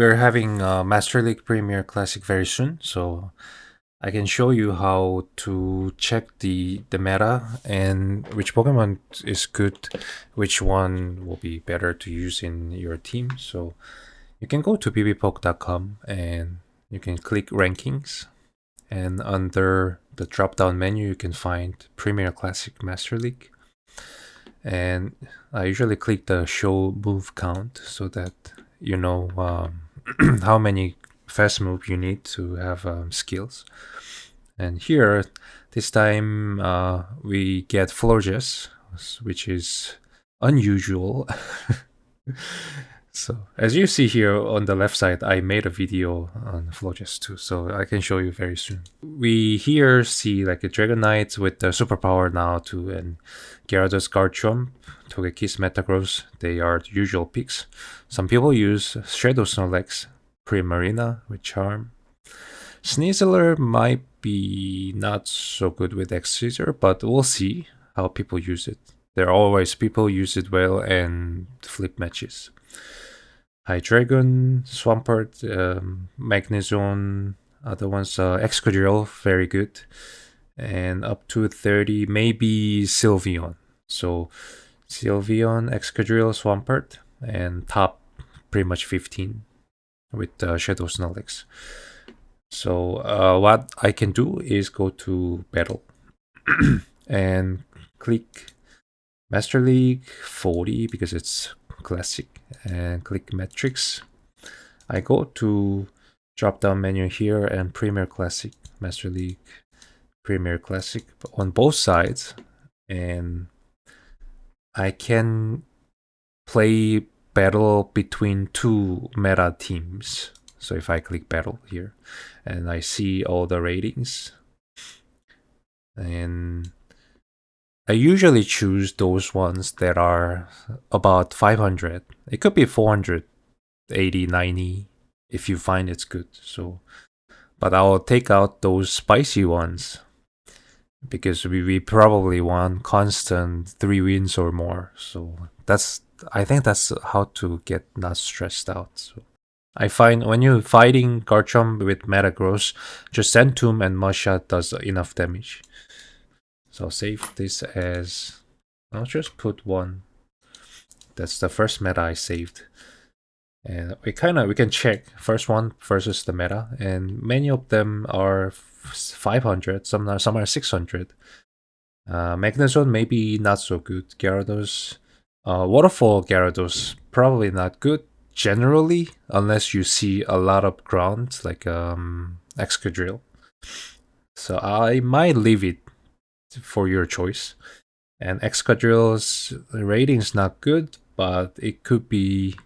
we're having Master League Premier Classic very soon, so I can show you how to check the meta and which Pokemon is good, which one will be better to use in your team. So you can go to bbpoke.com and you can click rankings, and under the drop down menu you can find Premier Classic Master League. And I usually click the show move count so that you know how many fast move you need to have skills. And here, this time we get Florges, which is unusual. So as you see here on the left side, I made a video on Florges too, so I can show you very soon. We here see like a Dragonite with the superpower now too, and Gyarados, Garchomp, Togekiss, Metagross. They are the usual picks. Some people use Shadow Snorlax, Primarina with Charm. Sneasler might be not so good with X-Scissor, but we'll see how people use it. There are always people use it well and flip matches. Hydreigon, Swampert, Magnezone, other ones, Excadrill, very good. And up to 30, maybe Sylveon. So Sylveon, Excadrill, Swampert, and top pretty much 15 with Shadow Snorlax. So what I can do is go to Battle and click Master League 40 because it's classic, and click Metrics. I go to drop down menu here and Premier Classic, Master League, Premier Classic on both sides, and I can play battle between two meta teams. So if I click battle here and I see all the ratings, and I usually choose those ones that are about 500. It could be 480, 90 if you find it's good. So, but I'll take out those spicy ones because we probably want constant 3 wins or more. So I think that's how to get not stressed out. So I find when you're fighting Garchomp with Metagross, just Centum and Mudshot does enough damage. So I'll save this as, I'll just put 1. That's the first meta I saved. And we can check first one versus the meta, and many of them are 500, some are 600. Magnezone maybe not so good. Gyarados, Waterfall Gyarados probably not good generally, unless you see a lot of ground like Excadrill. So I might leave it for your choice. And Excadrill's rating is not good, but it could be.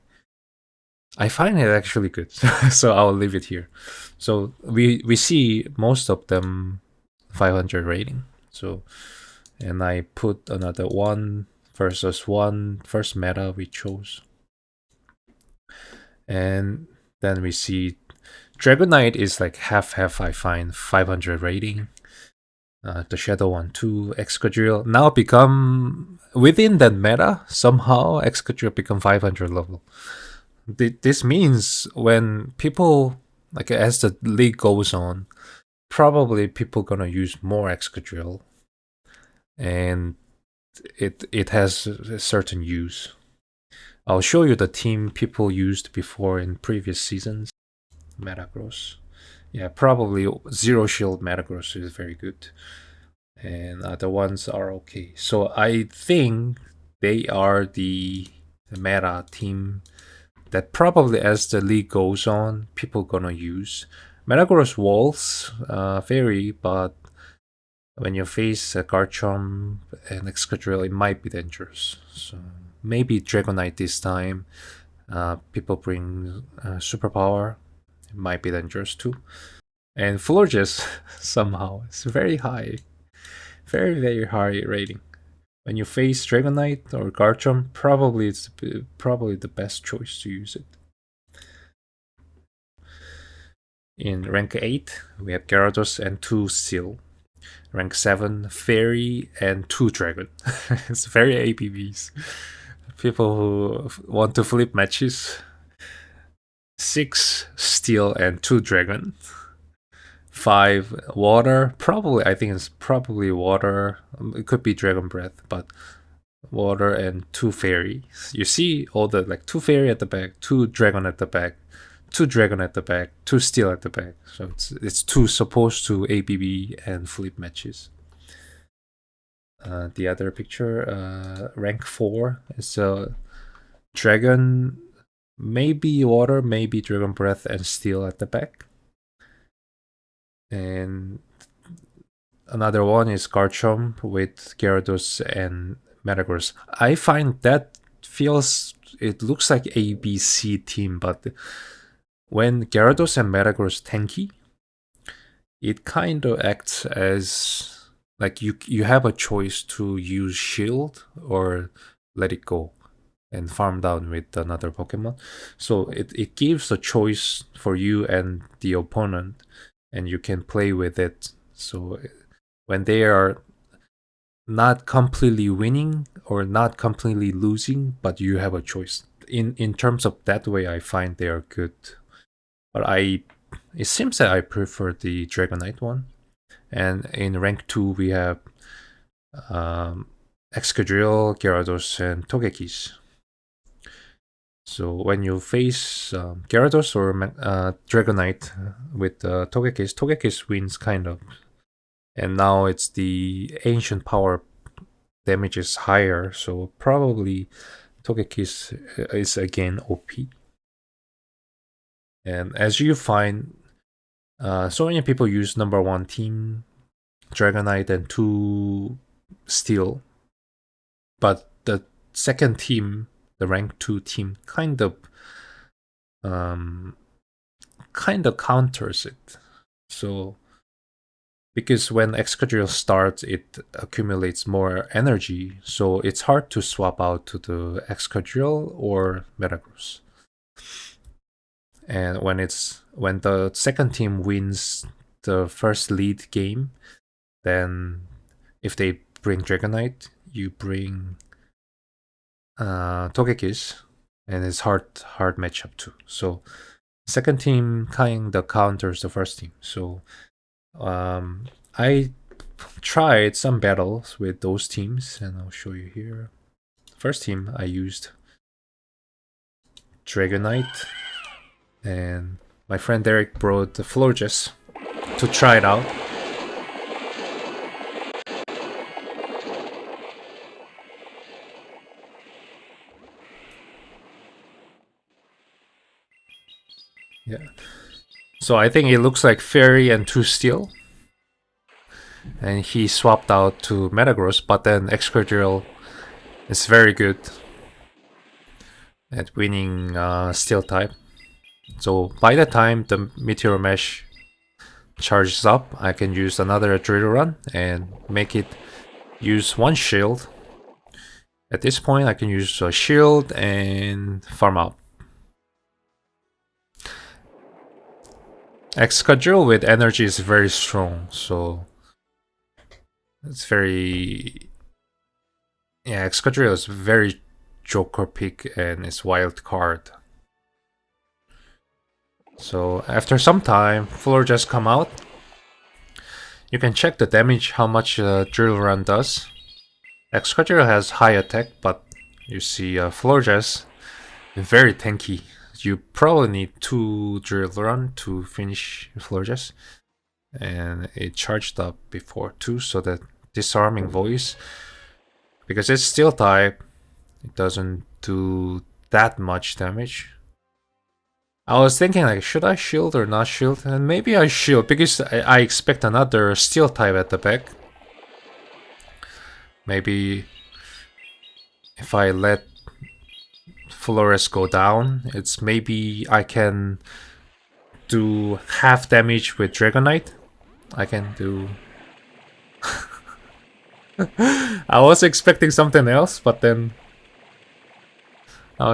I find it actually good, so I'll leave it here. So we see most of them 500 rating. So, and I put another 1 versus 1 first meta we chose. And then we see Dragonite is like half. I find 500 rating. The Shadow one too. Excadrill now become within that meta somehow. Excadrill become 500 level. This means when people, like as the league goes on, probably people gonna use more Excadrill, and it has a certain use. I'll show you the team people used before in previous seasons. Metagross. Yeah, probably Zero Shield Metagross is very good. And other ones are okay. So I think they are the meta team that probably as the league goes on, people gonna use. Metagross walls vary, but when you face a Garchomp and Excadrill, it might be dangerous. So maybe Dragonite this time. People bring superpower. It might be dangerous too. And Florges somehow it's very high. Very, very high rating. When you face Dragonite or Garchomp, probably it's probably the best choice to use it. In rank 8, we have Gyarados and 2 Seal. Rank 7, Fairy and 2 Dragon. It's very ABVs. People who want to flip matches. 6 steel and 2 dragon. 5 water. Probably, I think it's probably water. It could be dragon breath, but water and 2 fairy. You see all the like 2 fairy at the back, 2 dragon at the back, 2 dragon at the back, 2 steel at the back. So it's 2 supposed to ABB and flip matches. The other picture, rank 4 is a dragon, maybe water, maybe dragon breath and steel at the back. And another one is Garchomp with Gyarados and Metagross. I find that it looks like ABC team, but when Gyarados and Metagross tanky, it kind of acts as like you have a choice to use shield or let it go and farm down with another Pokemon. So it gives a choice for you and the opponent, and you can play with it. So when they are not completely winning or not completely losing, but you have a choice. In terms of that way, I find they are good. But it seems that I prefer the Dragonite one. And in rank 2, we have Excadrill, Gyarados, and Togekiss. So when you face Gyarados or Dragonite with Togekiss, Togekiss wins kind of. And now it's the ancient power damage is higher, so probably Togekiss is again OP. And as you find, so many people use number 1 team, Dragonite, and 2 Steel. But the second team, the rank 2 team, kind of counters it. So because when Excadrill starts, it accumulates more energy, so it's hard to swap out to the Excadrill or Metagross. And when the second team wins the first lead game, then if they bring Dragonite, you bring Togekiss, and it's hard matchup too. So second team kind of counters the first team. So I tried some battles with those teams, and I'll show you here. First team, I used Dragonite, and my friend Derek brought the Florges to try it out. Yeah. So I think it looks like Fairy and 2 Steel. And he swapped out to Metagross, but then Excadrill is very good at winning Steel type. So by the time the Meteor Mesh charges up, I can use another Drill Run and make it use 1 shield. At this point, I can use a shield and farm out. Excadrill with energy is very strong, so it's very... Yeah, Excadrill is very Joker pick and it's wild card. So after some time, Florges come out. You can check the damage, how much Drill Run does. Excadrill has high attack, but you see Florges very tanky. You probably need 2 Drill Run to finish Florges. And it charged up before too, so that Disarming Voice, because it's Steel type, it doesn't do that much damage. I was thinking like, should I shield or not shield? And maybe I shield, because I expect another Steel type at the back. Maybe if I let Flores go down, it's maybe I can do half damage with Dragonite. I can do... I was expecting something else, but then... nope.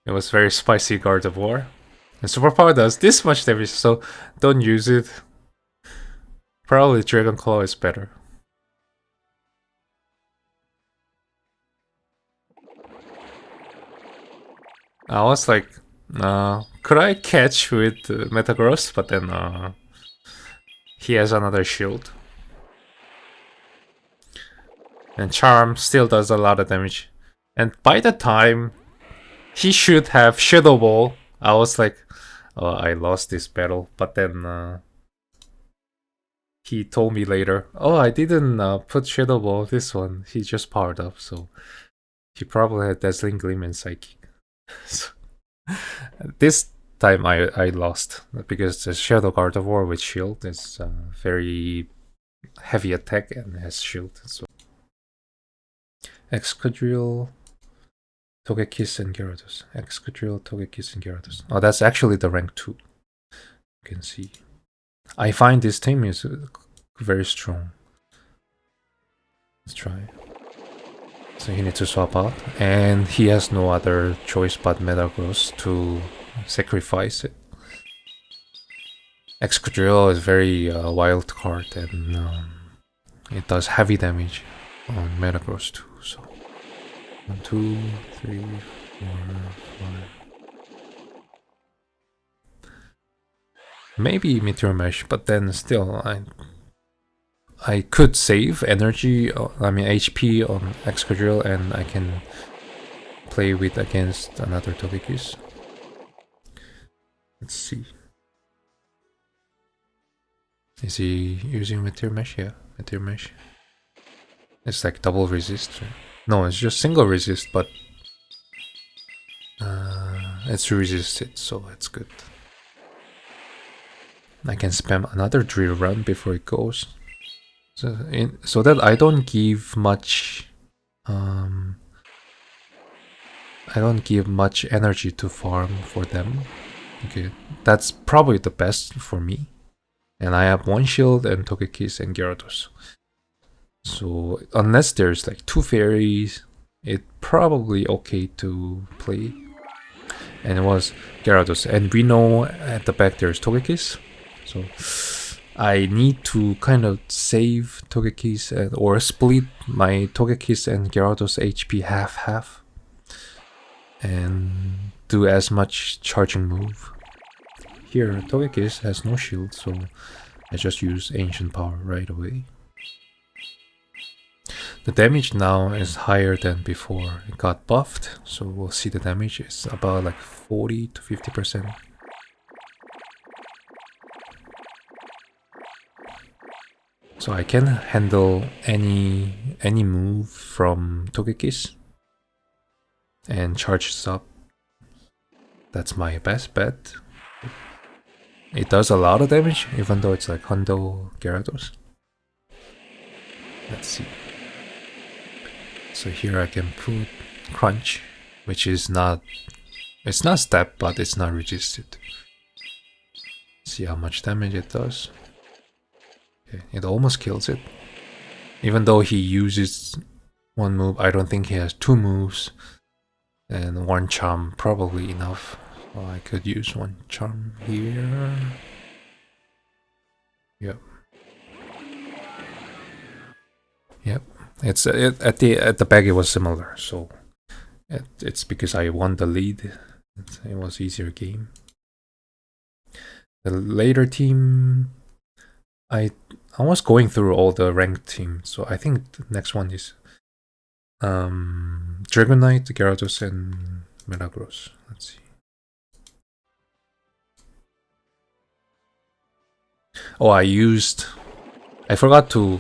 It was very spicy Gardevoir. And Superpower does this much damage, so don't use it. Probably Dragon Claw is better. I was like, could I catch with Metagross? But then he has another shield. And Charm still does a lot of damage. And by the time he should have Shadow Ball, I was like, oh, I lost this battle. But then he told me later, oh, I didn't put Shadow Ball this one. He just powered up, so he probably had Dazzling Gleam and Psychic. So, this time I lost because the Shadow Gardevoir with shield is very heavy attack and has shield. So Excadrill, Togekiss, and Gyarados. Excadrill, Togekiss, and Gyarados. Oh, that's actually the rank 2. You can see. I find this team is very strong. Let's try. So he needs to swap out, and he has no other choice but Metagross to sacrifice it. Excadrill is very wild card, and it does heavy damage on Metagross too. So 1, 2, 3, 4, 5. Maybe Meteor Mesh, but then still I could save energy, HP on Excadrill, and I can play with against another Togekiss. Let's see. Is he using Meteor Mesh? Yeah, Meteor Mesh. It's like double resist. No, it's just single resist, but it's resisted, so it's good. I can spam another drill run before it goes. So that I don't give much energy to farm for them. Okay, that's probably the best for me. And I have 1 shield and Togekiss and Gyarados. So unless there's like 2 fairies, it's probably okay to play. And it was Gyarados. And we know at the back there's Togekiss. So I need to kind of save Togekiss or split my Togekiss and Gyarados HP half-half. And do as much charging move. Here, Togekiss has no shield, so I just use Ancient Power right away. The damage now is higher than before. It got buffed, so we'll see the damage is about like 40 to 50%. So I can handle any move from Togekiss and charge this up. That's my best bet. It does a lot of damage, even though it's like Hundo Gyarados. Let's see. So here I can put Crunch, which is not... It's not step, but it's not resisted. See how much damage it does. Okay, it almost kills it. Even though he uses 1 move, I don't think he has 2 moves. And 1 charm, probably enough. So I could use 1 charm here. Yep. Yep. It's at the back it was similar, so it's because I won the lead. It was easier game. The later team, I was going through all the ranked teams, so I think the next one is Dragonite, Gyarados, and Metagross. Let's see. Oh, I forgot to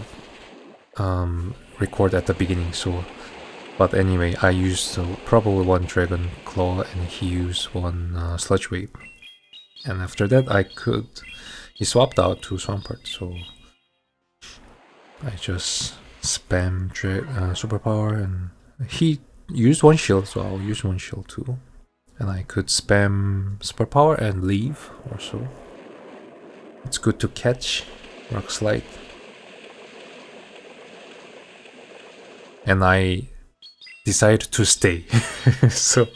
record at the beginning, so but anyway, I used probably 1 Dragon Claw and he used 1 Sludge Wave. And after that he swapped out to Swampert, so I just spam Superpower, and he used 1 shield, so I'll use 1 shield too. And I could spam Superpower and leave or so. It's good to catch Rock Slide. And I decided to stay. so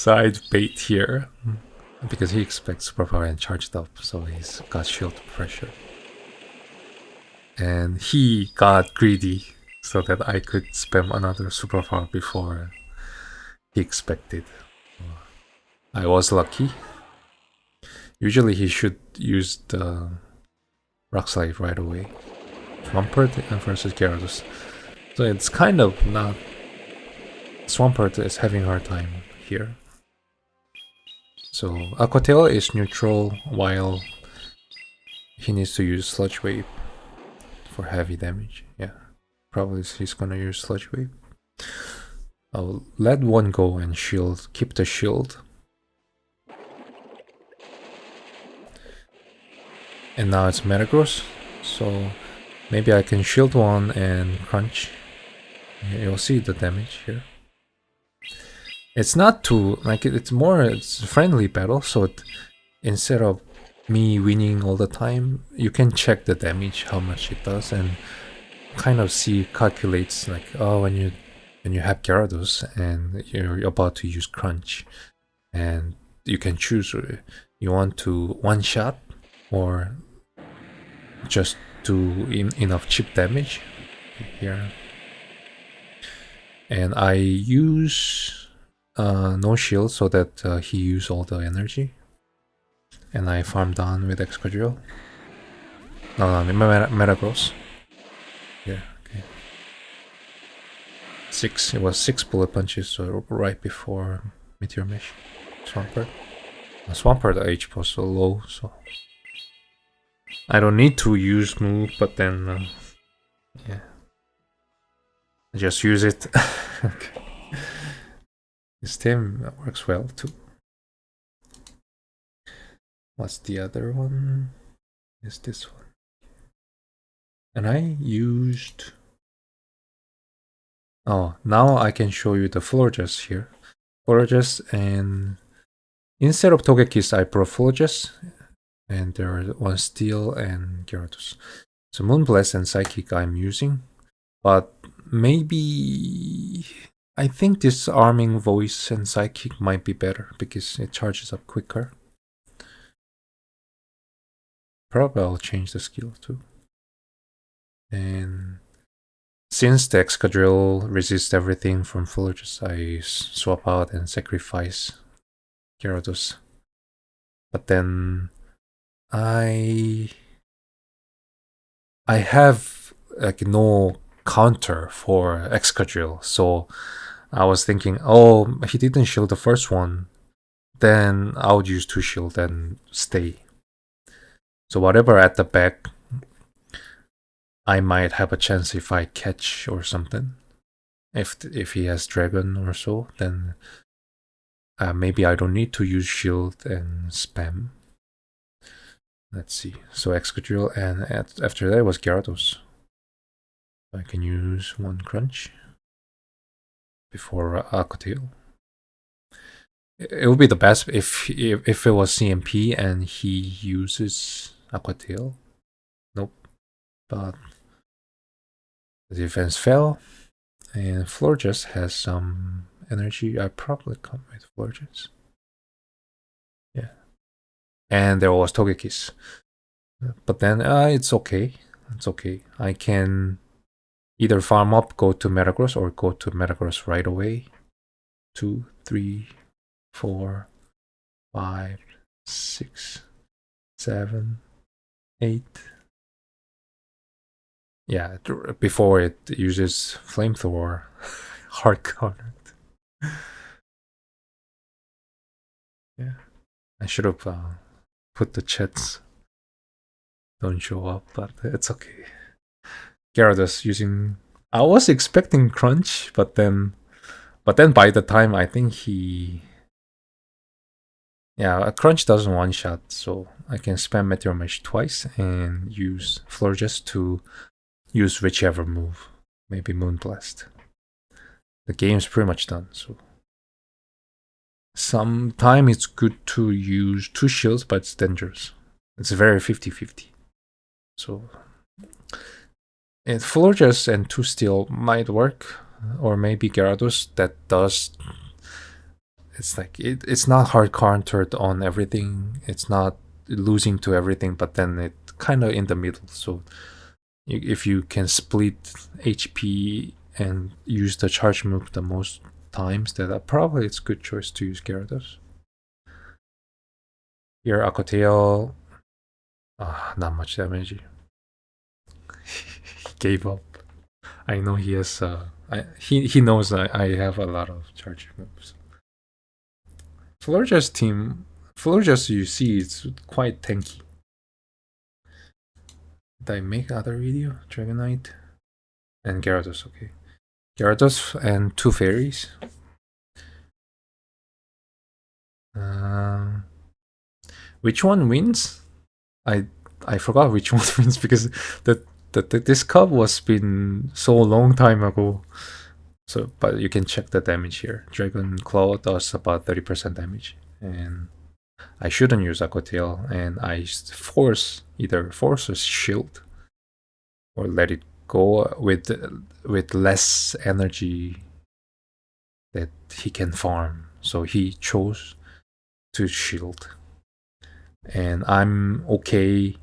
I'd bait here. Because he expects Superpower and charged up, so he's got shield pressure. And he got greedy so that I could spam another Superpower before he expected. I was lucky. Usually he should use the Rock Slide right away. Swampert versus Gyarados. So it's kind of not... Swampert is having a hard time here. So Aqua Tail is neutral while he needs to use Sludge Wave for heavy damage. Yeah, probably he's gonna use Sludge Wave. I'll let one go and shield, keep the shield. And now it's Metagross, so maybe I can shield one and crunch. You'll see the damage here. It's not too, like, it's a friendly battle, so instead of me winning all the time, you can check the damage, how much it does, and kind of calculates, like, oh, when you have Gyarados and you're about to use crunch, and you can choose, you want to one-shot or just do enough chip damage here. And I use no shield so that he use all the energy. And I farm down with Excadrill. No, Metagross. Yeah, okay. It was 6 bullet punches, so right before Meteor Mesh. Swampert. Swampert HP was so low, so I don't need to use move, but then yeah, just use it. Okay. This team works well too. What's the other one? Is this one? And I used... Oh, now I can show you the Florges here. Florges, and instead of Togekiss I brought Florges. And there are one Steel and Gyarados. So Moonblast and Psychic I'm using. But maybe... I think this Arming Voice and Psychic might be better because it charges up quicker. Probably I'll change the skill too. And since the Excadrill resists everything from Florges, I swap out and sacrifice Gyarados. But then I have like no counter for Excadrill, so I was thinking, oh, he didn't shield the first one, then I would use 2 shield and stay. So whatever at the back, I might have a chance if I catch or something. If he has Dragon or so, then maybe I don't need to use shield and spam. Let's see. So Excadrill, and after that was Gyarados. I can use 1 crunch before Aqua Tail. It would be the best if it was CMP and he uses Aqua Tail. Nope. But the defense fell, and Florges has some energy. I probably come with Florges. Yeah. And there was Togekiss. But then it's okay. It's okay. I can either farm up, go to Metagross, or go to Metagross right away. 2, 3, 4, 5, 6, 7, 8. Yeah, before it uses Flamethrower. Hard countered. Yeah. I should have put the chats don't show up, but it's okay. Gyarados using... I was expecting Crunch, but then by the time I think he... Yeah, a Crunch doesn't one-shot, so I can spam Meteor Mesh twice and use Florges to use whichever move. Maybe Moonblast. The game's pretty much done, so... Sometimes it's good to use 2 shields, but it's dangerous. It's very 50-50. So... And Florges and 2 Steel might work, or maybe Gyarados that does... It's like, it's not hard countered on everything, it's not losing to everything, but then it kind of in the middle, so if you can split HP and use the charge move the most times, that probably it's a good choice to use Gyarados. Here, Aquatail. Not much damage. He gave up. I know he has. He knows I have a lot of charge moves. Florges team. Florges, you see, it's quite tanky. Did I make other video? Dragonite and Gyarados. Okay, Gyarados and 2 fairies. Which one wins? I forgot which one wins because this cup was been so long time ago. So, but you can check the damage here. Dragon Claw does about 30% damage, and I shouldn't use Aquatail, and I either force a shield or let it go with less energy that he can farm. So he chose to shield, and I'm okay.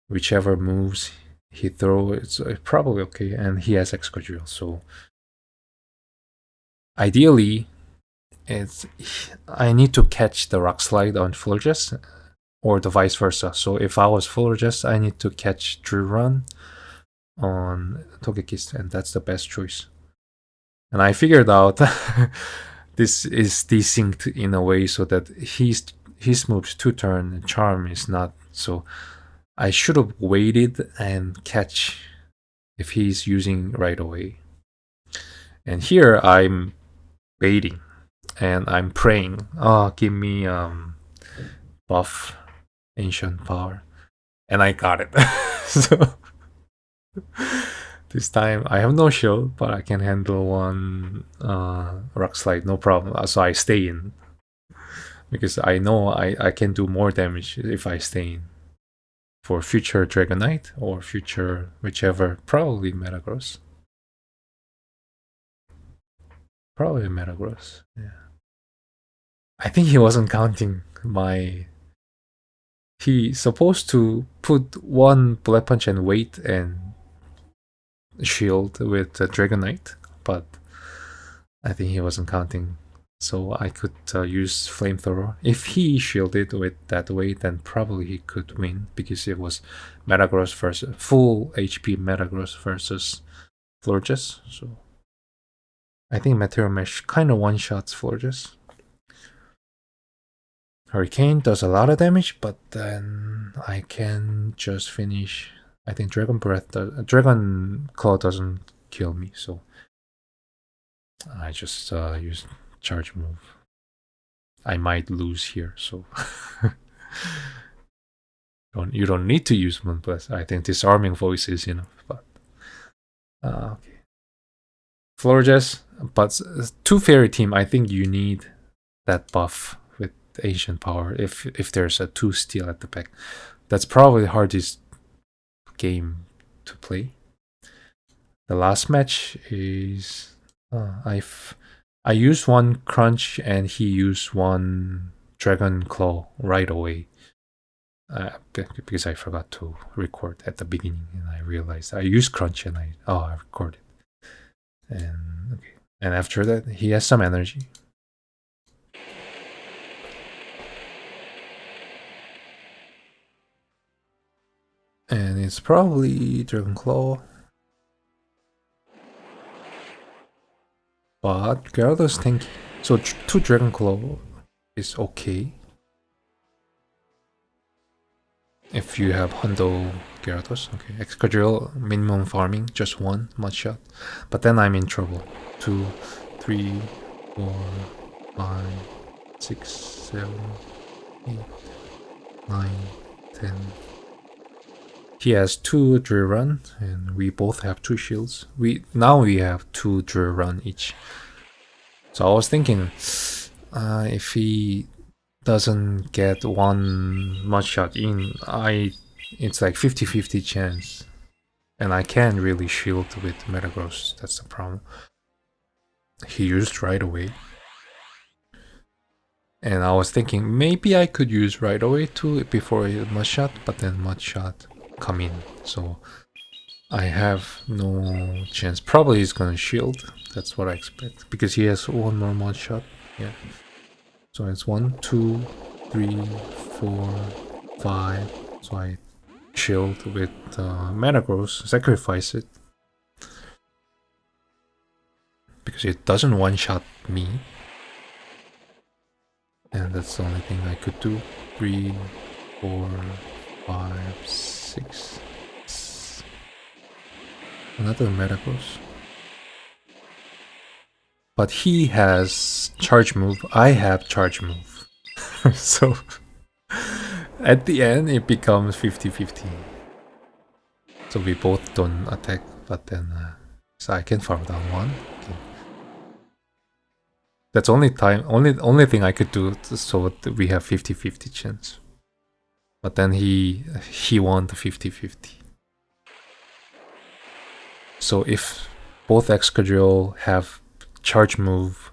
Whichever moves he throws, it's probably okay, and he has Excadrill, so ideally, I need to catch the Rock Slide on Florges, or the vice versa. So if I was Florges, I need to catch Drill Run on Togekiss, and that's the best choice. And I figured out this is desynced in a way so that his moves 2-turn and Charm is not. So I should have waited and catch if he's using right away. And here I'm waiting and I'm praying. Give me buff ancient power, and I got it. So this time I have no shield, but I can handle one rock slide, no problem. So I stay in because I know I can do more damage if I stay in for future Dragonite or future whichever, probably Metagross. Probably Metagross, yeah. I think he wasn't counting my. He supposed to put one Bullet Punch and wait and shield with Dragonite, but I think he wasn't counting. So I could use Flamethrower. If he shielded with that way, then probably he could win because it was Metagross versus full HP Metagross versus Florges. So I think Meteor Mesh kind of one-shots Florges. Hurricane does a lot of damage, but then I can just finish. I think Dragon Claw doesn't kill me, so I just use charge move. I might lose here, so you don't need to use Moonblast. I think Disarming Voice is enough. But okay, Florges, but 2 fairy team. I think you need that buff with Ancient Power if there's a 2 steel at the back. That's probably the hardest game to play. The last match is I used one Crunch and he used one Dragon Claw right away because I forgot to record at the beginning and I realized I used Crunch and I recorded. And okay, and after that he has some energy. And it's probably Dragon Claw. But Gyarados tanky. So 2 Dragon Claw is okay. If you have Hundo Gyarados, okay. Excadrill, minimum farming, just 1 mud shot. But then I'm in trouble. 2, 3, 4, 5, 6, 7, 8, 9, 10. He has 2 Drill Run, and we both have 2 shields. Now we have 2 Drill Run each. So I was thinking, if he doesn't get 1 mud shot in, it's like 50-50 chance, and I can't really shield with Metagross. That's the problem. He used right away, and I was thinking maybe I could use right away too before a mud shot, but then mud shot come in, so I have no chance. Probably he's gonna shield. That's what I expect because he has 1 more mud shot. Yeah. So it's 1, 2, 3, 4, 5. So I shield with Metagross, sacrifice it. Because it doesn't one-shot me. And that's the only thing I could do. 3, 4, 5, 6. Another Metagross. But he has charge move. I have charge move. So at the end it becomes 50-50. So we both don't attack, but then so I can farm down one. Okay. That's only thing I could do so that we have 50-50 chance. But then he won the 50-50. So if both Excadrill have charge move,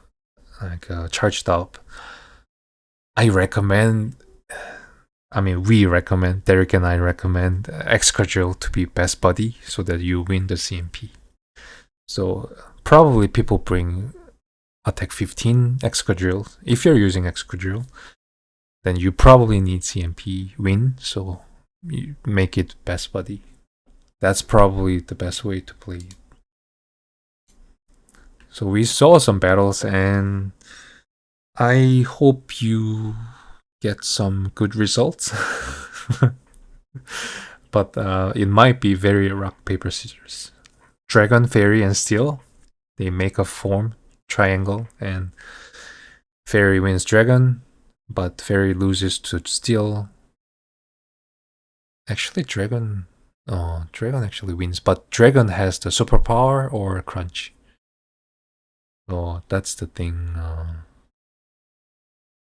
like charged up, we recommend, Derek and I recommend Excadrill to be best buddy so that you win the CMP. So probably people bring attack 15 Excadrill. If you're using Excadrill, then you probably need CMP win, so you make it best buddy. That's probably the best way to play it. So we saw some battles, and I hope you get some good results. But it might be very rock, paper, scissors. Dragon, Fairy, and Steel, they make a form triangle, and Fairy wins Dragon, but Fairy loses to Steel. Actually, Dragon actually wins, but Dragon has the superpower or Crunch. So that's the thing.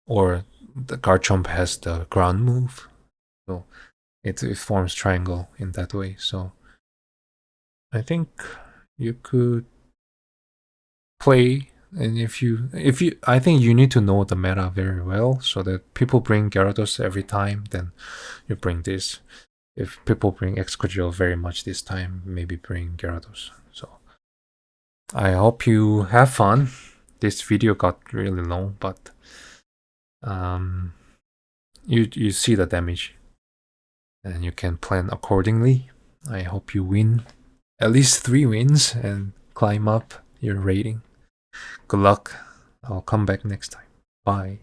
Or the Garchomp has the ground move. So it forms triangle in that way. So I think you could play, and I think you need to know the meta very well, so that people bring Gyarados every time, then you bring this. If people bring Excadrill very much this time, maybe bring Gyarados. So I hope you have fun. This video got really long, but you see the damage, and you can plan accordingly. I hope you win at least 3 wins and climb up your rating. Good luck. I'll come back next time. Bye.